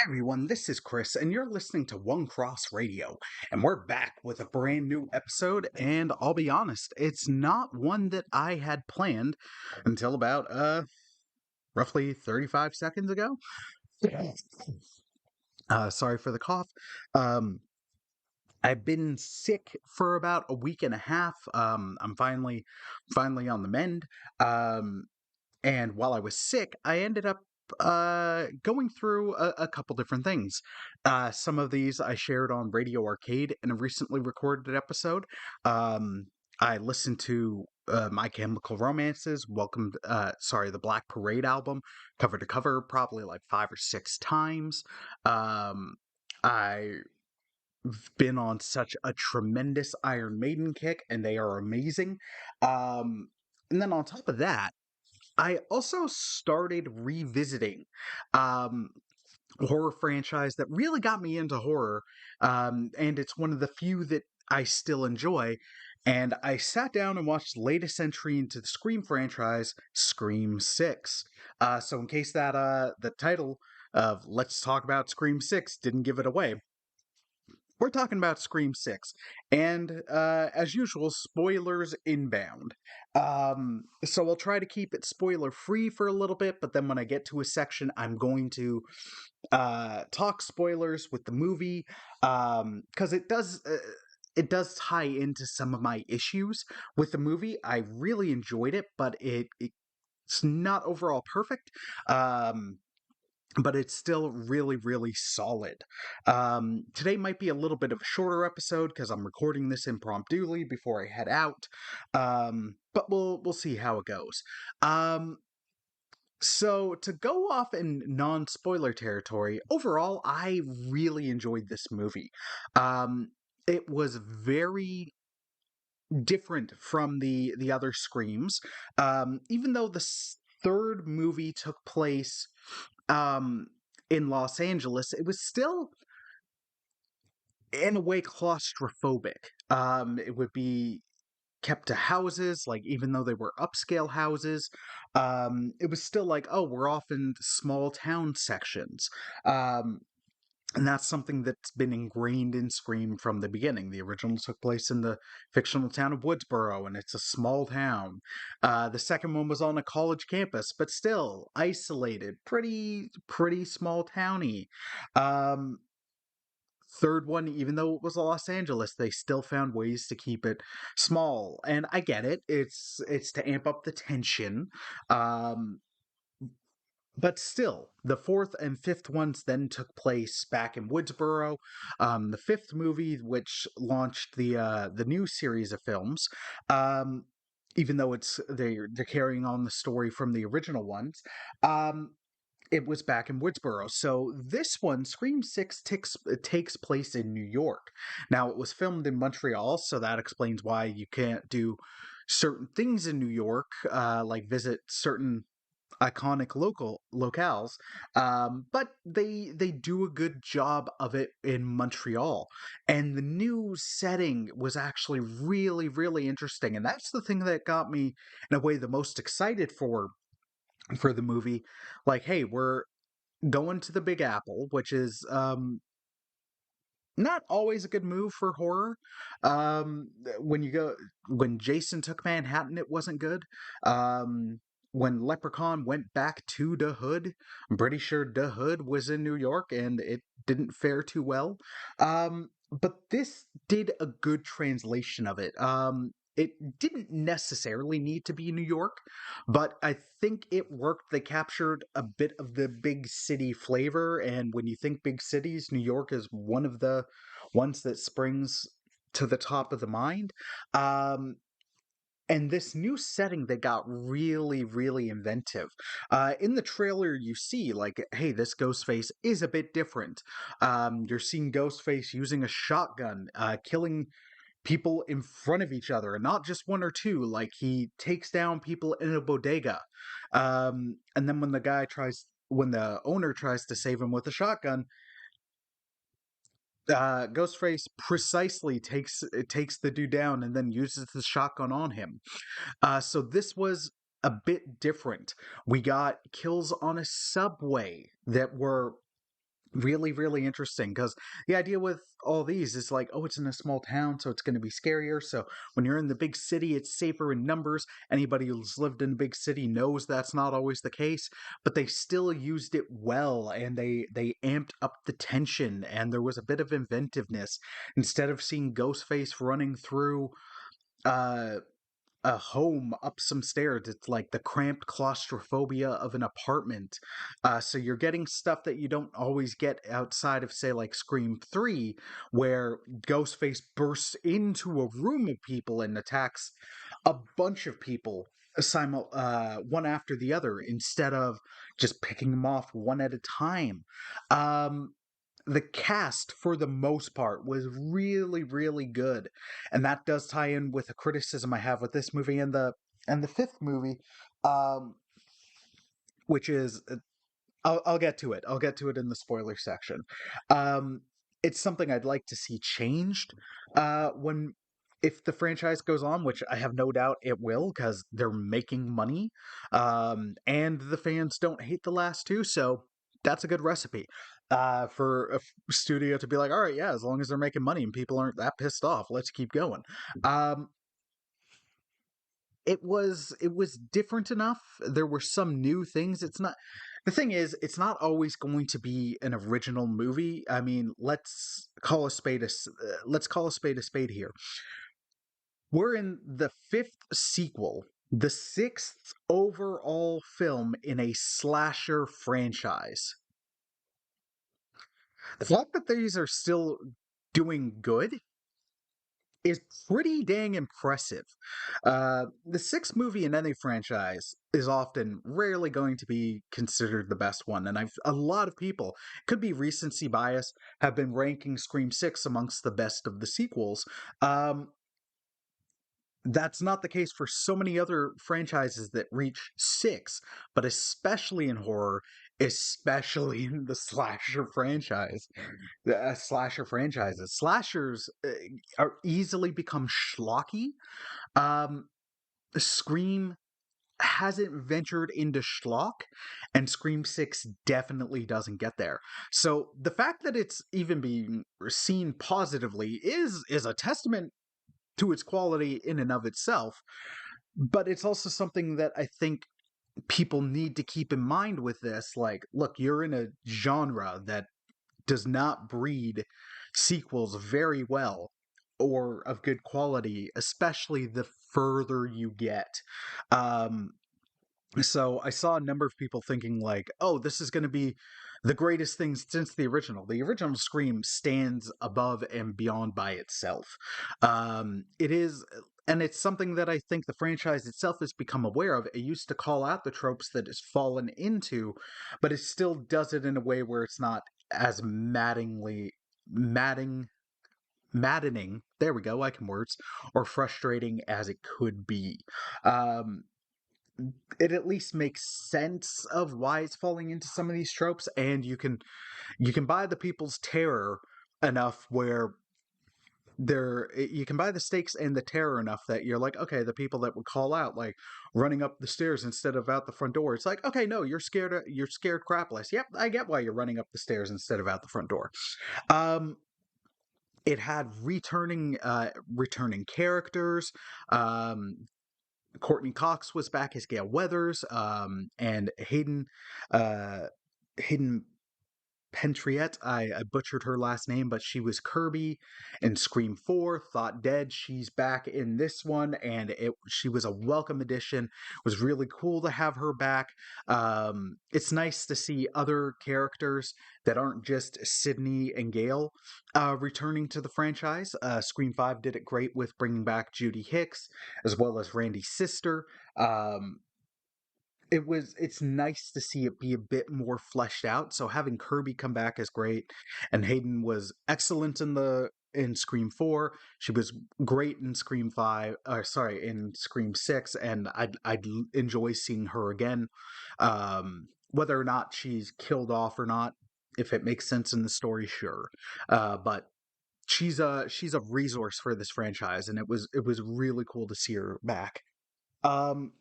Everyone, this is Chris, and you're listening to One Cross Radio. And we're back with a brand new episode. And I'll be honest, it's not one that I had planned until about roughly 35 seconds ago. Sorry for the cough. Um, I've been sick for about a week and a half. I'm finally on the mend. Um, And while I was sick, I ended up going through a couple different things. Some of these I shared on Radio Arcade in a recently recorded episode. Um, I listened to My Chemical Romance's the Black Parade album, cover to cover, probably like 5 or 6 times. Um, I've been on such a tremendous Iron Maiden kick, and they are amazing. And then on top of that, I also started revisiting um, a horror franchise that really got me into horror, and it's one of the few that I still enjoy. And I sat down and watched the latest entry into the Scream franchise, Scream 6. So, in case that the title of Let's Talk About Scream 6 didn't give it away, we're talking about Scream 6. And as usual, spoilers inbound. So I'll try to keep it spoiler free for a little bit, but then when I get to a section, I'm going to talk spoilers with the movie because it does tie into some of my issues with the movie. I really enjoyed it, but it's not overall perfect. But it's still really, really solid. Today might be a little bit of a shorter episode because I'm recording this impromptu before I head out. But we'll see how it goes. So to go off in non-spoiler territory, overall, I really enjoyed this movie. It was very different from the other Screams. Even though the third movie took place um, in Los Angeles, it was still in a way claustrophobic. It would be kept to houses, like even though they were upscale houses, it was still like, oh, we're off in small town sections. Um, and that's something that's been ingrained in Scream from the beginning. The original took place in the fictional town of Woodsboro, and it's a small town. The second one was on a college campus, but still isolated, pretty small towny. Um, Third one, even though it was Los Angeles, they still found ways to keep it small. And I get it; it's to amp up the tension. Um, but still, the fourth and fifth ones then took place back in Woodsboro. The fifth movie, which launched the new series of films, um, even though they're carrying on the story from the original ones, um, it was back in Woodsboro. So this one, Scream 6, takes place in New York. Now, it was filmed in Montreal, so that explains why you can't do certain things in New York, like visit certain iconic local locales, but they do a good job of it in Montreal, and the new setting was actually really interesting, and that's the thing that got me in a way the most excited for the movie. Like, hey, we're going to the Big Apple, which is not always a good move for horror. When Jason took Manhattan, it wasn't good. When Leprechaun went back to the Hood, I'm pretty sure the Hood was in New York, and it didn't fare too well. But this did a good translation of it. It didn't necessarily need to be New York, but I think it worked. They captured a bit of the big city flavor, and when you think big cities, New York is one of the ones that springs to the top of the mind. Um, and this new setting that got really inventive. In the trailer, you see, like, hey, this Ghostface is a bit different. You're seeing Ghostface using a shotgun, killing people in front of each other, and not just one or two. Like, he takes down people in a bodega. And then when the owner tries to save him with a shotgun, Ghostface precisely takes the dude down and then uses the shotgun on him. So this was a bit different. We got kills on a subway that were Really, really interesting because the idea with all these is like, oh, it's in a small town, so it's going to be scarier. So when you're in the big city, it's safer in numbers. Anybody who's lived in a big city knows that's not always the case, but they still used it well, and they amped up the tension, and there was a bit of inventiveness. Instead of seeing Ghostface running through uh a home up some stairs. It's like the cramped claustrophobia of an apartment. So you're getting stuff that you don't always get outside of, say, like Scream 3, where Ghostface bursts into a room of people and attacks a bunch of people one after the other instead of just picking them off one at a time. Um, the cast, for the most part, was really, really good, and that does tie in with a criticism I have with this movie and the fifth movie, um, which is I'll get to it. I'll get to it in the spoiler section. Um, it's something I'd like to see changed when if the franchise goes on, which I have no doubt it will, because they're making money, and the fans don't hate the last two, so that's a good recipe for a studio to be like, all right, yeah, as long as they're making money and people aren't that pissed off, let's keep going. Um, it was different enough. There were some new things. It's not the thing is, it's not always going to be an original movie. I mean, let's call a spade a spade here. We're in the fifth sequel, the sixth overall film in a slasher franchise. The fact that these are still doing good is pretty dang impressive. The sixth movie in any franchise is often rarely going to be considered the best one, and a lot of people, could be recency bias, have been ranking Scream Six amongst the best of the sequels. Um, that's not the case for so many other franchises that reach six, but especially in horror, especially in the slasher franchises. Slashers are easily become schlocky. um, Scream hasn't ventured into schlock, and Scream 6 definitely doesn't get there. So the fact that it's even being seen positively is a testament to its quality in and of itself, but it's also something that I think people need to keep in mind with this. Like, look, you're in a genre that does not breed sequels very well or of good quality, especially the further you get. Um, so I saw a number of people thinking like, "Oh, this is going to be the greatest thing since the original." The original Scream stands above and beyond by itself. It is, and it's something that I think the franchise itself has become aware of. It used to call out the tropes that it's fallen into, but it still does it in a way where it's not as madding maddening, there we go, I can words, or frustrating as it could be. Um, it at least makes sense of why it's falling into some of these tropes, and you can buy the people's terror enough where you can buy the stakes and the terror enough that you're like, okay, the people that would call out like running up the stairs instead of out the front door, it's like, okay, no, you're scared crapless. Yep, I get why you're running up the stairs instead of out the front door. um it had returning characters. um Courtney Cox was back as Gail Weathers, and uh, Hayden Pentriette. I butchered her last name, but she was Kirby in Scream 4, Thought Dead. She's back in this one, and she was a welcome addition. It was really cool to have her back. It's nice to see other characters that aren't just Sydney and Gail returning to the franchise. Scream 5 did it great with bringing back Judy Hicks, as well as Randy's sister. Um, it's nice to see it be a bit more fleshed out. So having Kirby come back is great, and Hayden was excellent in Scream 4. She was great in Scream 5, in Scream 6, and I'd enjoy seeing her again. Whether or not she's killed off or not, if it makes sense in the story, sure. But she's a resource for this franchise, and it was really cool to see her back. Um,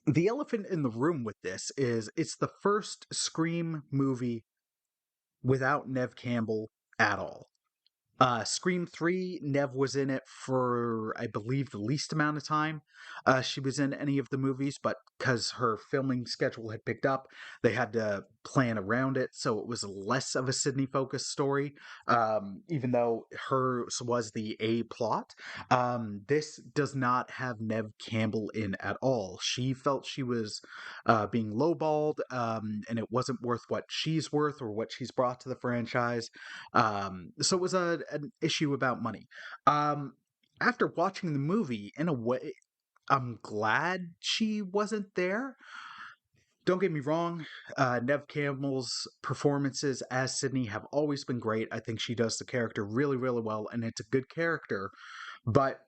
the elephant in the room with this is it's the first Scream movie without Neve Campbell at all. Scream 3, Nev was in it for, I believe, the least amount of time she was in any of the movies, but because her filming schedule had picked up, they had to plan around it, so it was less of a Sydney focused story, even though hers was the A plot. This does not have Nev Campbell in at all. She felt she was being lowballed, and it wasn't worth what she's worth or what she's brought to the franchise. So it was an issue about money. Um, After watching the movie, in a way, I'm glad she wasn't there. Don't get me wrong, Nev Campbell's performances as Sydney have always been great. I think she does the character really, really well, and it's a good character. But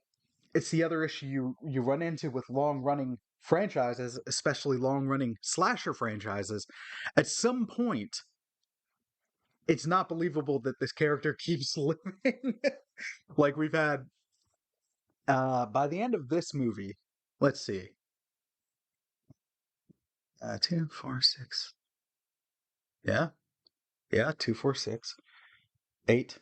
it's the other issue you run into with long running franchises, especially long running slasher franchises. At some point, it's not believable that this character keeps living. Like we've had by the end of this movie, let's see, 2, 4, 6, yeah, yeah, 2, 4, 6, 8.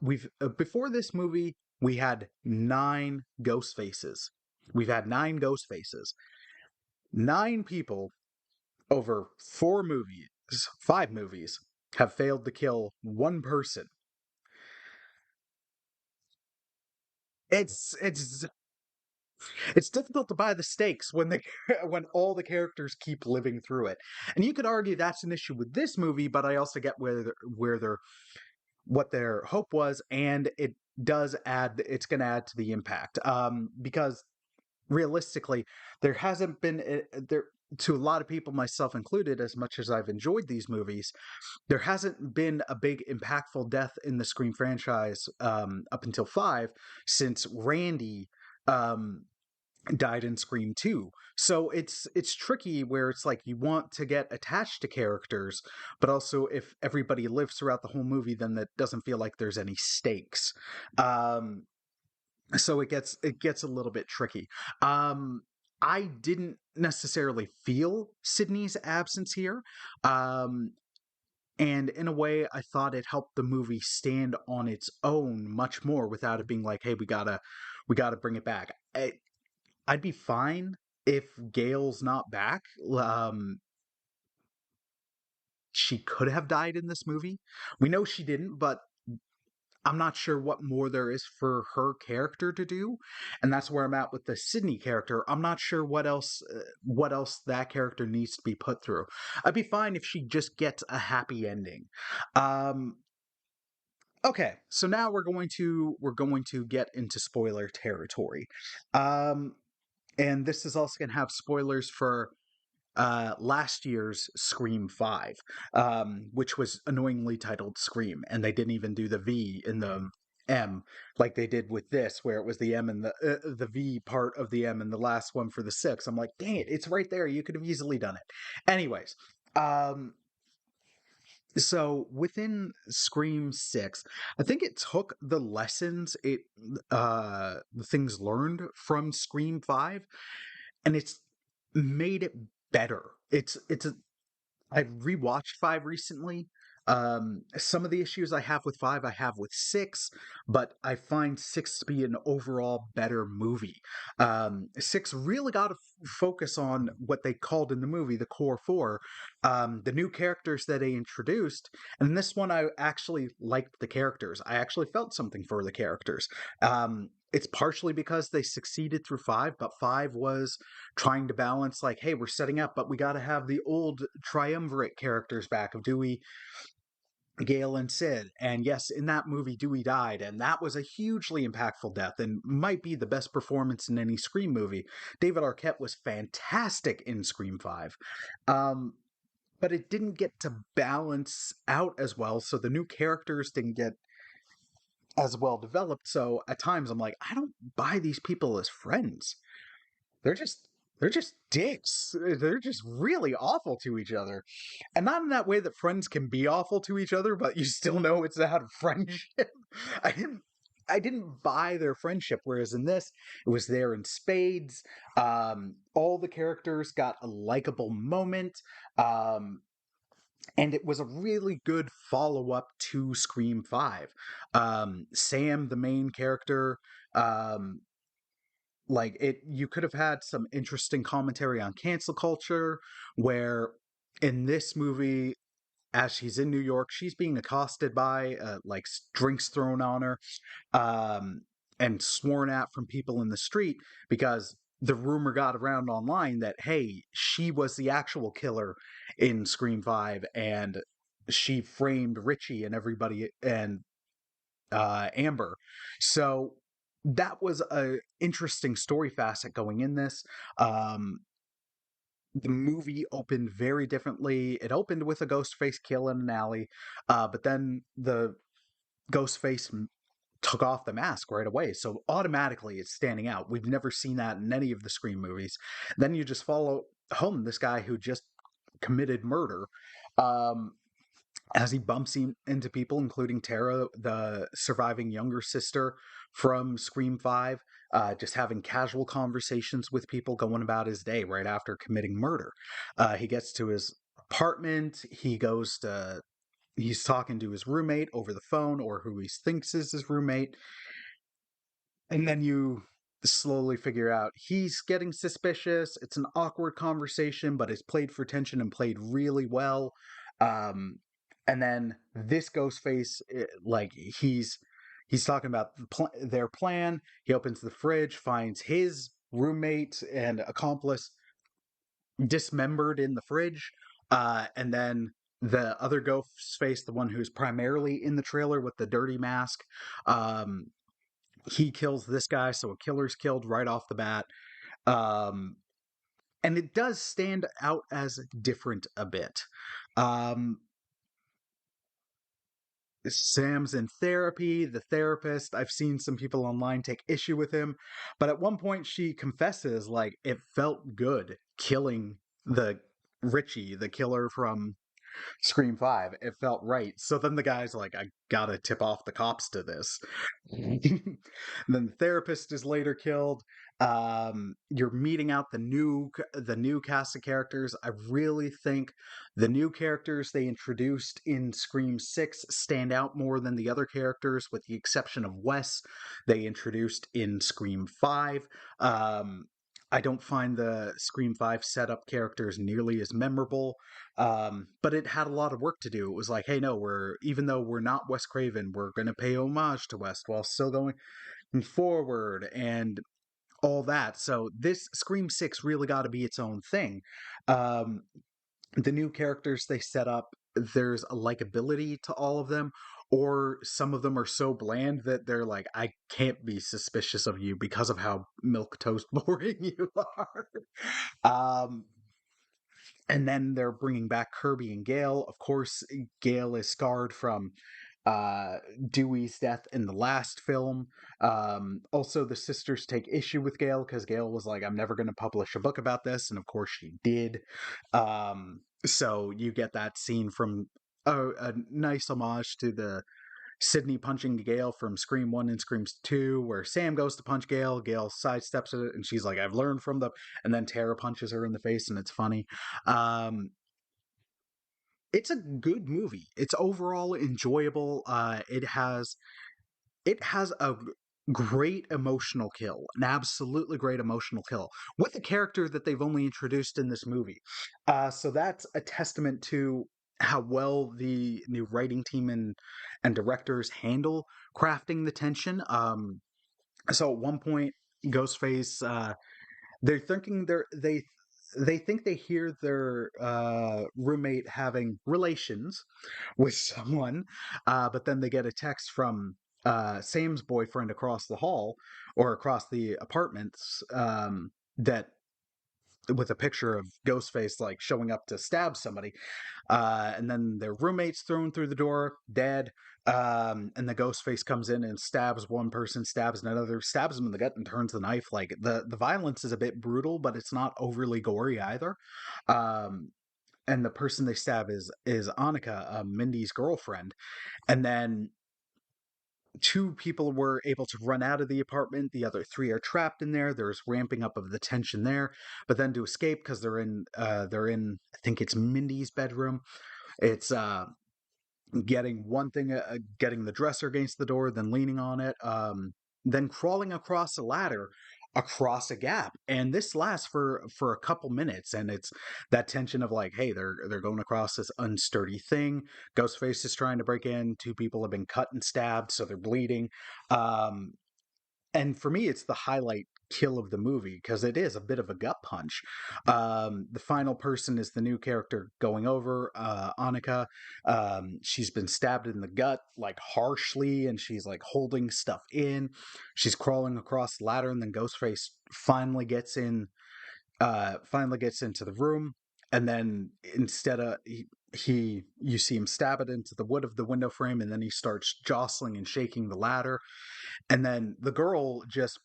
We've before this movie, we had 9 ghost faces. We've had 9 ghost faces. 9 people over 4 movies, 5 movies, have failed to kill one person. It's it's difficult to buy the stakes when they when all the characters keep living through it. And you could argue that's an issue with this movie, but I also get where they're what their hope was, and it does add it's going to add to the impact. Because realistically, there hasn't been there to a lot of people, myself included, as much as I've enjoyed these movies, there hasn't been a big impactful death in the Scream franchise up until 5 since Randy um, died in Scream 2. So it's tricky where it's like you want to get attached to characters, but also if everybody lives throughout the whole movie, then that doesn't feel like there's any stakes. Um, so it gets a little bit tricky. Um, I didn't necessarily feel Sydney's absence here. Um, and in a way, I thought it helped the movie stand on its own much more without it being like, hey, we gotta bring it back. I'd be fine if Gail's not back. She could have died in this movie. We know she didn't, but I'm not sure what more there is for her character to do, and that's where I'm at with the Sydney character. I'm not sure what else that character needs to be put through. I'd be fine if she just gets a happy ending. Um, okay, so now we're going to get into spoiler territory. Um, and this is also going to have spoilers for last year's Scream 5, which was annoyingly titled Scream, and they didn't even do the V in the M like they did with this, where it was the M and the V part of the M and the last one for the 6. I'm like, dang it, it's right there. You could have easily done it. Anyways, um, so within Scream 6, I think it took the things learned from Scream 5, and it's made it better. I rewatched 5 recently. Some of the issues I have with 5, I have with 6, but I find 6 to be an overall better movie. 6 really got to focus on what they called in the movie the core 4, the new characters that they introduced. And in this one, I actually liked the characters. I actually felt something for the characters. It's partially because they succeeded through 5, but 5 was trying to balance like, hey, we're setting up, but we got to have the old triumvirate characters back of Dewey, Gale, and Sid. And yes, in that movie, Dewey died, and that was a hugely impactful death and might be the best performance in any Scream movie. David Arquette was fantastic in Scream 5. Um, but it didn't get to balance out as well, so the new characters didn't get as well developed. So at times I'm like, I don't buy these people as friends. They're just they're just dicks. They're just really awful to each other. And not in that way that friends can be awful to each other, but you still know it's out of friendship. I didn't I didn't buy their friendship, whereas in this, it was there in spades. All the characters got a likable moment. Um, And it was a really good follow up to Scream 5. Sam, the main character, um, like it, you could have had some interesting commentary on cancel culture, where in this movie, as she's in New York, she's being accosted by like drinks thrown on her, um, and sworn at from people in the street because the rumor got around online that hey, she was the actual killer in Scream 5, and she framed Richie and everybody and Amber. So that was a interesting story facet going in this. Um, the movie opened very differently. It opened with a Ghostface kill in an alley, but then the Ghostface took off the mask right away. So automatically it's standing out. We've never seen that in any of the Scream movies. Then you just follow home this guy who just committed murder. Um, as he bumps into people, including Tara, the surviving younger sister from Scream 5, just having casual conversations with people going about his day right after committing murder. He gets to his apartment. He's talking to his roommate over the phone, or who he thinks is his roommate, and then you slowly figure out he's getting suspicious. It's an awkward conversation, but it's played for tension and played really well. Um, and then this Ghostface, like he's talking about their plan. He opens the fridge, finds his roommate and accomplice dismembered in the fridge, and then the other Ghostface, the one who's primarily in the trailer with the dirty mask, um, he kills this guy, so a killer's killed right off the bat. Um, and it does stand out as different a bit. Um, Sam's in therapy. The therapist, I've seen some people online take issue with him, but at one point she confesses, like, it felt good killing the Richie, the killer from Scream 5. It felt right. So then the guy's like, I gotta tip off the cops to this. And then the therapist is later killed. You're meeting out the new cast of characters. I really think the new characters they introduced in Scream 6 stand out more than the other characters, with the exception of Wes, they introduced in Scream 5. Um, I don't find the Scream 5 setup characters nearly as memorable, but it had a lot of work to do. It was like, hey, no, even though we're not Wes Craven, we're going to pay homage to Wes while still going forward and all that. So this Scream 6 really got to be its own thing. Um, the new characters they set up, there's a likability to all of them, or some of them are so bland that they're like, I can't be suspicious of you because of how milk toast boring you are. Um, and then they're bringing back Kirby and Gale. Of course, Gale is scarred from uh, Dewey's death in the last film. Also, the sisters take issue with Gale because Gale was like, I'm never going to publish a book about this. And of course, she did. So you get that scene from a nice homage to the Sydney punching Gale from Scream 1 and Scream 2, where Sam goes to punch Gale, Gale sidesteps it, and she's like, I've learned from the. And then Tara punches her in the face, and it's funny. Um, it's a good movie. It's overall enjoyable. It has a great emotional kill, an absolutely great emotional kill with a character that they've only introduced in this movie. So that's a testament to how well the new writing team and directors handle crafting the tension. So at one point, Ghostface, they're thinking they think they hear their roommate having relations with someone, but then they get a text from Sam's boyfriend across the hall or across the apartments, that with a picture of Ghostface like showing up to stab somebody, and then their roommate's thrown through the door dead. And the Ghostface comes in and stabs one person, stabs another, stabs him in the gut, and turns the knife. Like the violence is a bit brutal, but it's not overly gory either. Um, and the person they stab is Annika, Mindy's girlfriend. And then two people were able to run out of the apartment. The other three are trapped in there. There's ramping up of the tension there. But then to escape, because they're in I think it's Mindy's bedroom. It's getting one thing, getting the dresser against the door, then leaning on it, then crawling across a ladder across a gap, and this lasts for a couple minutes, and it's that tension of like, hey, they're going across this unsturdy thing. Ghostface is trying to break in. Two people have been cut and stabbed, so they're bleeding. Um, and for me, it's the highlight kill of the movie because it is a bit of a gut punch. The final person is the new character going over, Annika. She's been stabbed in the gut, like harshly, and she's like holding stuff in. She's crawling across the ladder, and then Ghostface finally gets into the room, and then instead of he you see him stab it into the wood of the window frame, and then he starts jostling and shaking the ladder, and then the girl just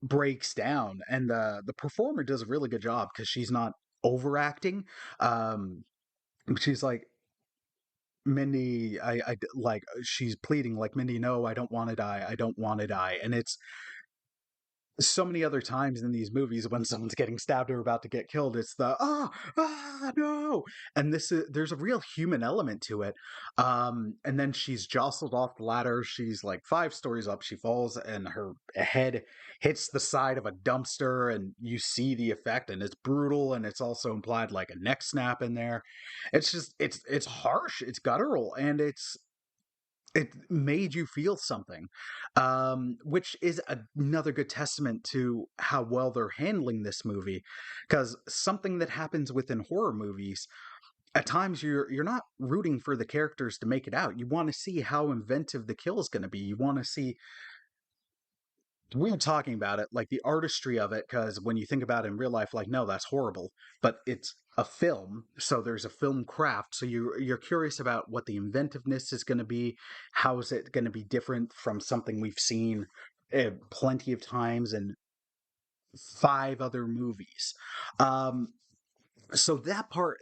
breaks down, and the performer does a really good job because she's not overacting. um she's like, Mindy, like, she's pleading like, Mindy, no, I don't want to die, I don't want to die. And it's so many other times in these movies when someone's getting stabbed or about to get killed, it's the no. And this is there's a real human element to it. And then she's jostled off the ladder. She's like 5 stories up. She falls and her head hits the side of a dumpster, and you see the effect, and it's brutal, and it's also implied like a neck snap in there. It's just it's harsh, it's guttural, and it made you feel something, which is another good testament to how well they're handling this movie. Because something that happens within horror movies, at times you're not rooting for the characters to make it out. You want to see how inventive the kill is going to be. You want to see, we were talking about it, like the artistry of it, because when you think about it in real life, like, no, that's horrible, but it's a film, so there's a film craft, so you're curious about what the inventiveness is going to be. How is it going to be different from something we've seen plenty of times in 5 other movies? um so that part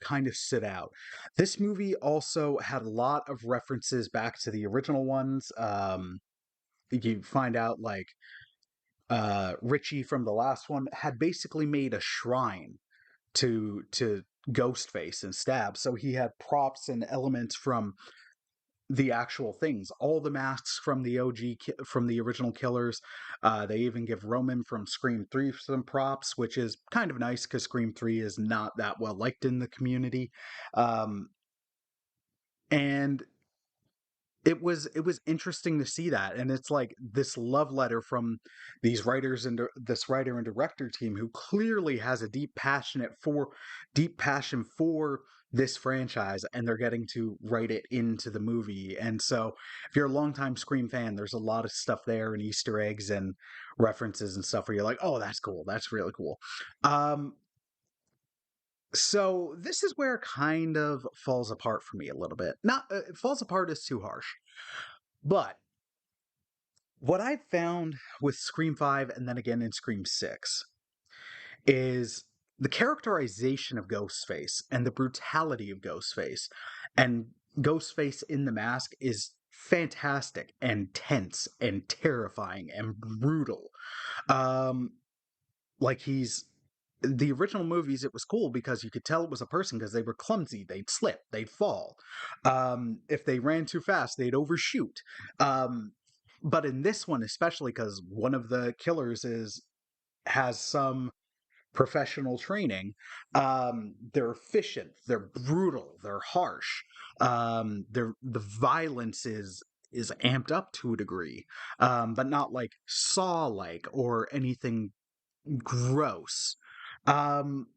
kind of stood out. This movie also had a lot of references back to the original ones. You find out like, Richie from the last one had basically made a shrine to Ghostface and Stab. So he had props and elements from the actual things, all the masks from the from the original killers. They even give Roman from Scream 3 some props, which is kind of nice because Scream 3 is not that well liked in the community. Um, and it was interesting to see that, and it's like this love letter from these writers and this writer and director team who clearly has a deep passion for this franchise, and they're getting to write it into the movie. And so if you're a longtime Scream fan, there's a lot of stuff there, and Easter eggs and references and stuff where you're like, oh, that's cool, that's really cool. Um so this is where it kind of falls apart for me a little bit. Not it falls apart is too harsh. But what I found with Scream 5 and then again in Scream 6 is the characterization of Ghostface and the brutality of Ghostface. And Ghostface in the mask is fantastic and tense and terrifying and brutal. Um, like he's the original movies, it was cool because you could tell it was a person because they were clumsy, they'd slip, they'd fall. If they ran too fast, they'd overshoot. um, but in this one, especially because one of the killers is has some professional training, they're efficient, they're brutal, they're harsh. The violence is amped up to a degree, but not like Saw like or anything gross. Um,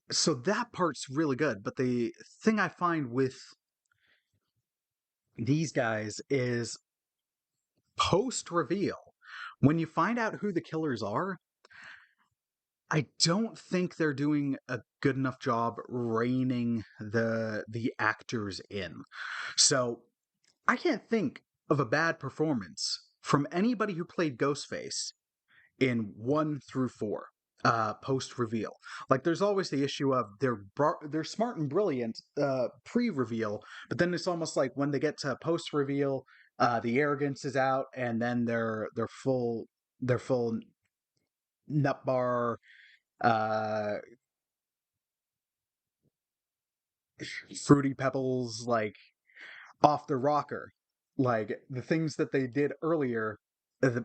so that part's really good. But the thing I find with these guys is post reveal, when you find out who the killers are, I don't think they're doing a good enough job reining the actors in. So I can't think of a bad performance from anybody who played Ghostface in 1 through 4, post reveal. Like there's always the issue of they're smart and brilliant pre reveal, but then it's almost like when they get to post reveal, the arrogance is out, and then they're full nut bar, uh Fruity Pebbles, like off the rocker. Like the things that they did earlier,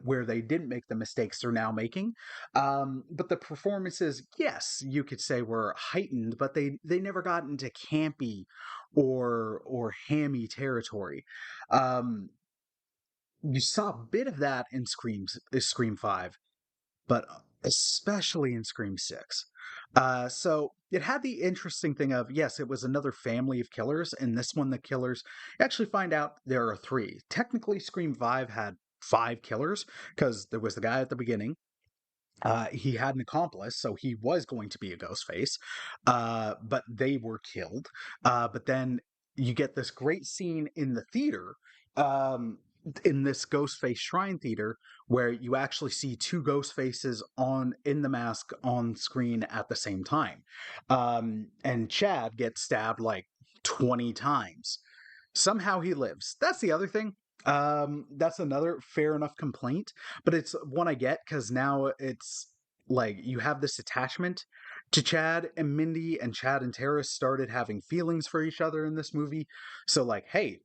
where they didn't make the mistakes they're now making. But the performances, yes, you could say were heightened, but they never got into campy or hammy territory. Um, you saw a bit of that in Scream 5, but especially in Scream 6. So it had the interesting thing of, yes, it was another family of killers. In this one, the killers, you actually find out there are three. Technically, Scream 5 had five killers because there was the guy at the beginning. He had an accomplice, so he was going to be a ghost face, but they were killed. But then you get this great scene in the theater, um, in this ghost face shrine theater, where you actually see two ghost faces on in the mask on screen at the same time, and Chad gets stabbed like 20 times. Somehow he lives. That's the other thing. That's another fair enough complaint, but it's one I get because now it's like you have this attachment to Chad and Mindy, and Chad and Tara started having feelings for each other in this movie. So, like, hey,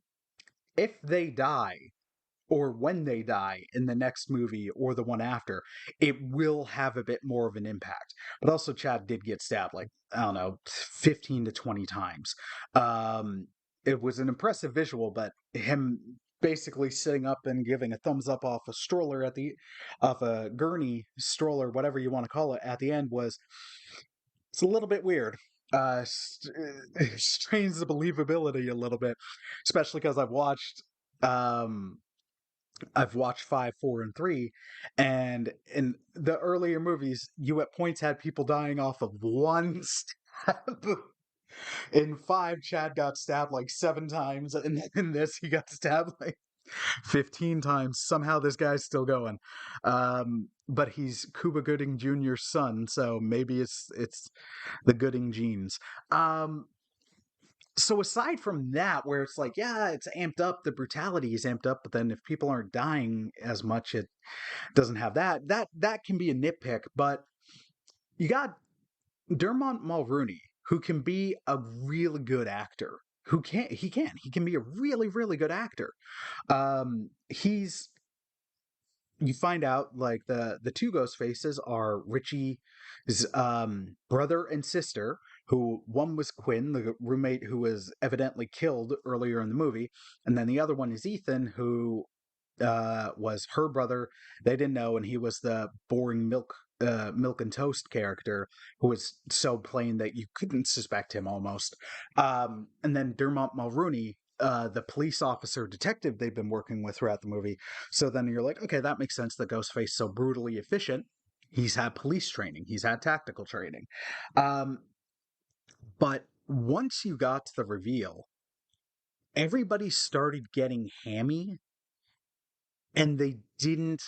if they die, or when they die in the next movie or the one after, it will have a bit more of an impact. But also, Chad did get stabbed like, I don't know, 15 to 20 times. It was an impressive visual, but him basically sitting up and giving a thumbs up off a stroller off a gurney stroller, whatever you want to call it, at the end was, it's a little bit weird. Strains the believability a little bit, especially because um, I've watched five, four, and three, and in the earlier movies, you at points had people dying off of one stab. In five, Chad got stabbed like seven times, and in this, he got stabbed like 15 times. Somehow, this guy's still going. But he's Cuba Gooding Jr.'s son, so maybe it's the Gooding genes. Um, so aside from that, where it's like, yeah, it's amped up, the brutality is amped up, but then if people aren't dying as much, it doesn't have that. That can be a nitpick, but you got Dermot Mulroney, who can be a really good actor. He can be a really, really good actor. He's You find out like the two ghost faces are Richie's brother and sister, who one was Quinn, the roommate who was evidently killed earlier in the movie, and then the other one is Ethan, who was her brother. They didn't know, and he was the boring milk and toast character who was so plain that you couldn't suspect him almost. And then Dermot Mulrooney, the police officer detective they've been working with throughout the movie. So then you're like, okay, that makes sense. The Ghostface so brutally efficient. He's had police training. He's had tactical training. Um, but once you got to the reveal, everybody started getting hammy, and they didn't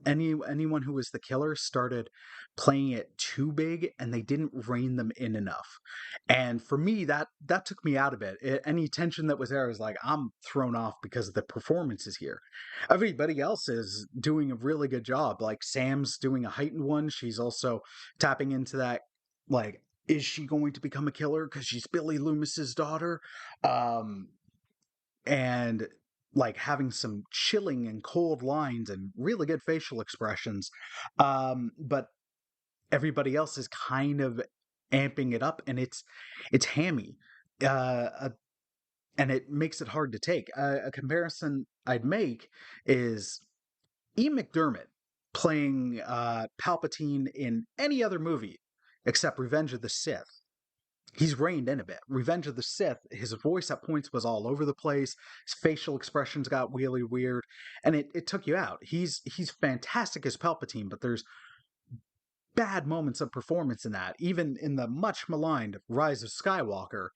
anyone who was the killer started playing it too big, and they didn't rein them in enough. And for me, that took me out of any tension that was there was like, I'm thrown off because the performances here. Everybody else is doing a really good job. Like Sam's doing a heightened one. She's also tapping into that, like, is she going to become a killer because she's Billy Loomis's daughter? um and like having some chilling and cold lines and really good facial expressions. But everybody else is kind of amping it up, and it's hammy. Uh, and it makes it hard to take. A comparison I'd make is Ian McDermott playing Palpatine in any other movie except Revenge of the Sith. He's reined in a bit. Revenge of the Sith, his voice at points was all over the place. His facial expressions got really weird, and it took you out. He's fantastic as Palpatine, but there's bad moments of performance in that. Even in the much maligned Rise of Skywalker,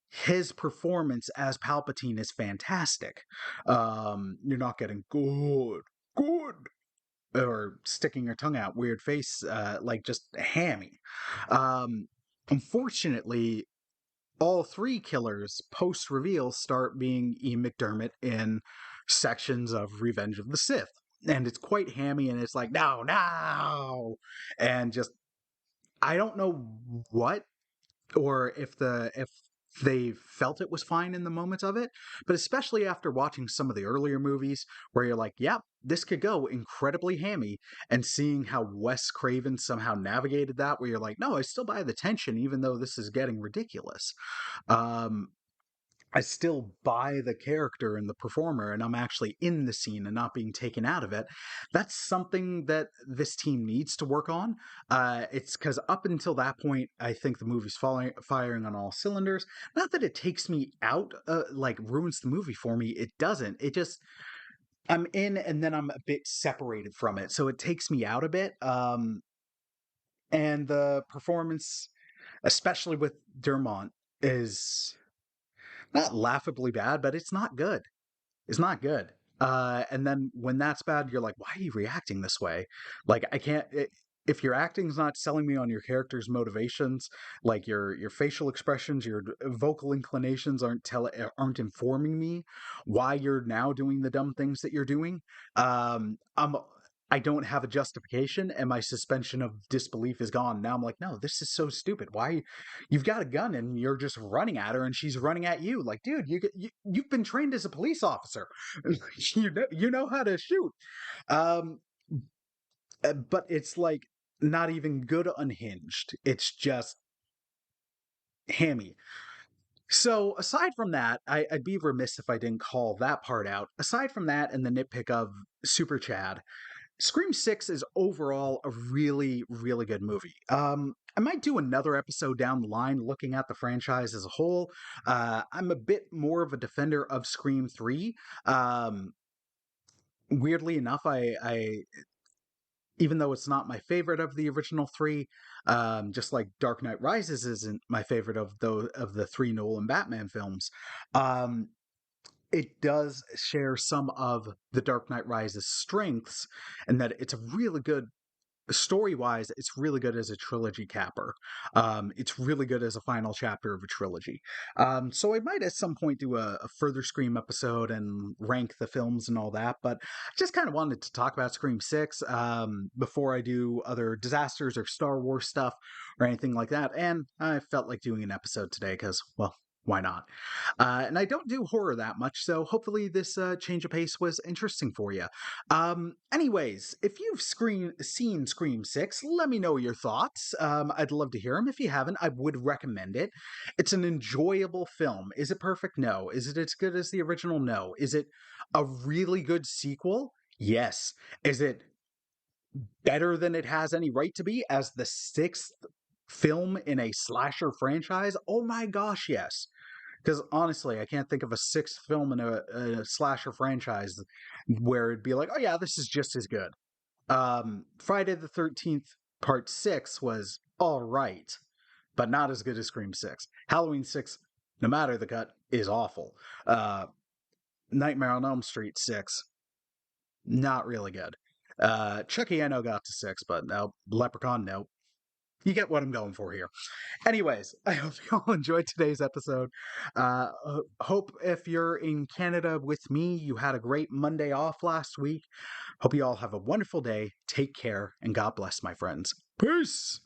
his performance as Palpatine is fantastic. You're not getting good, or sticking your tongue out, weird face, like just hammy. Unfortunately, all three killers post reveal start being Ian McDermott in sections of Revenge of the Sith. And it's quite hammy, and it's like, no, no. And just, I don't know what or if they felt it was fine in the moment of it. But especially after watching some of the earlier movies where you're like, yeah, this could go incredibly hammy, and seeing how Wes Craven somehow navigated that, where you're like, no, I still buy the tension, even though this is getting ridiculous. Um, I still buy the character and the performer, and I'm actually in the scene and not being taken out of it. That's something that this team needs to work on. It's because up until that point, I think the movie's firing on all cylinders. Not that it takes me out, like ruins the movie for me. It doesn't. It just I'm in, and then I'm a bit separated from it, so it takes me out a bit. And the performance, especially with Dermont, is not laughably bad, but it's not good. It's not good. And then when that's bad, you're like, why are you reacting this way? Like, I can't. If your acting's not selling me on your character's motivations, like your facial expressions, your vocal inclinations aren't informing me why you're now doing the dumb things that you're doing. I'm I don't have a justification, and my suspension of disbelief is gone. Now I'm like, no, this is so stupid. Why you've got a gun and you're just running at her and she's running at you? Like, dude, you've been trained as a police officer. You know how to shoot. Um, but it's like not even good unhinged. It's just hammy. So aside from that, I'd be remiss if I didn't call that part out. Aside from that and the nitpick of Super Chad, Scream 6 is overall a really, really good movie. I might do another episode down the line looking at the franchise as a whole. I'm a bit more of a defender of Scream 3. Um, Weirdly enough, I even though it's not my favorite of the original three, just like Dark Knight Rises isn't my favorite of the three Nolan Batman films. Um, it does share some of the Dark Knight Rises strengths, and that it's a really good story wise. It's really good as a trilogy capper. It's really good as a final chapter of a trilogy. So I might at some point do a further Scream episode and rank the films and all that. But I just kind of wanted to talk about Scream 6 before I do other disasters or Star Wars stuff or anything like that. And I felt like doing an episode today because, well, why not? And I don't do horror that much, so hopefully this change of pace was interesting for you. Anyways, if you've seen Scream 6, let me know your thoughts. I'd love to hear them. If you haven't, I would recommend it. It's an enjoyable film. Is it perfect? No. Is it as good as the original? No. Is it a really good sequel? Yes. Is it better than it has any right to be as the sixth film in a slasher franchise? Oh my gosh, yes. Because honestly, I can't think of a sixth film in a slasher franchise where it'd be like, oh yeah, this is just as good. Friday the 13th Part 6 was all right, but not as good as Scream 6. Halloween 6, no matter the cut, is awful. Uh, Nightmare on Elm Street 6, not really good. Chucky, I know, got to 6, but no. Leprechaun, no. You get what I'm going for here. Anyways, I hope you all enjoyed today's episode. Hope if you're in Canada with me, you had a great Monday off last week. Hope you all have a wonderful day. Take care, and God bless, my friends. Peace.